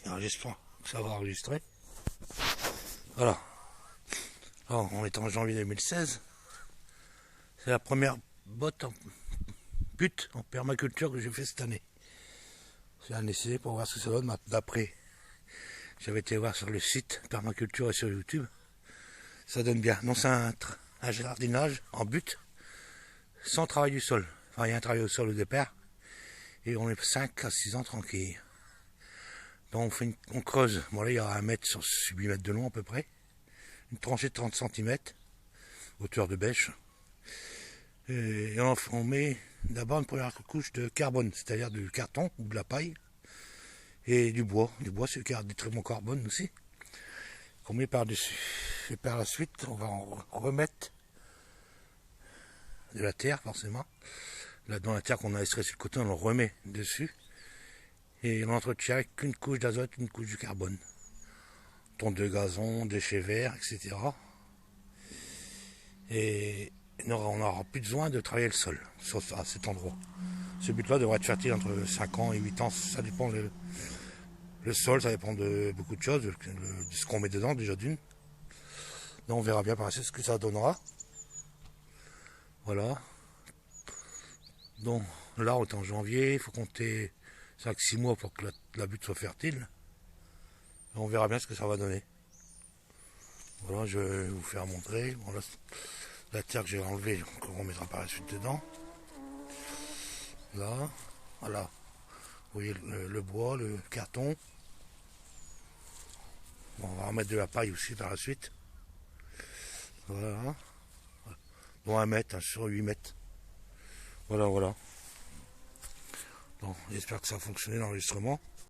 Alors j'espère que ça va enregistrer. Voilà. Alors, on est en janvier 2016. C'est la première botte en but en permaculture que j'ai fait cette année. J'ai un essai pour voir ce que ça donne. D'après, j'avais été voir sur le site permaculture et sur YouTube. Ça donne bien. Non, c'est un jardinage en but, sans travail du sol. Enfin, il y a un travail au sol au départ. Et on est 5 à 6 ans tranquille. Donc on creuse. Bon là, il y a 1 mètre sur 8 mètres de long à peu près. Une tranchée de 30 cm, hauteur de bêche. Et on met d'abord une première couche de carbone, c'est-à-dire du carton ou de la paille. Et du bois. Du bois, c'est du très bon carbone aussi. Qu'on met par-dessus. Et par la suite, on va en remettre de la terre, forcément. Là, dans la terre qu'on a extrait sur le côté, on le remet dessus. Et on entretient avec une couche d'azote, une couche de carbone. Tonte de gazon, déchets verts, etc. Et on n'aura plus besoin de travailler le sol à cet endroit. Ce but-là devrait être fertile entre 5 ans et 8 ans. Ça dépend le sol, ça dépend de beaucoup de choses, de ce qu'on met dedans déjà d'une. Donc on verra bien par la suite ce que ça donnera. Voilà. Donc là, on est en janvier, il faut compter 5-6 mois pour que la butte soit fertile. Et on verra bien ce que ça va donner. Voilà, je vais vous faire montrer. Bon, là, la terre que j'ai enlevée, on remettra par la suite dedans. Là, voilà. Vous voyez le bois, le carton. Bon, on va remettre de la paille aussi par la suite. Voilà. Bon, 1 mètre, sur 8 mètres. Voilà, voilà. Bon, j'espère que ça a fonctionné l'enregistrement.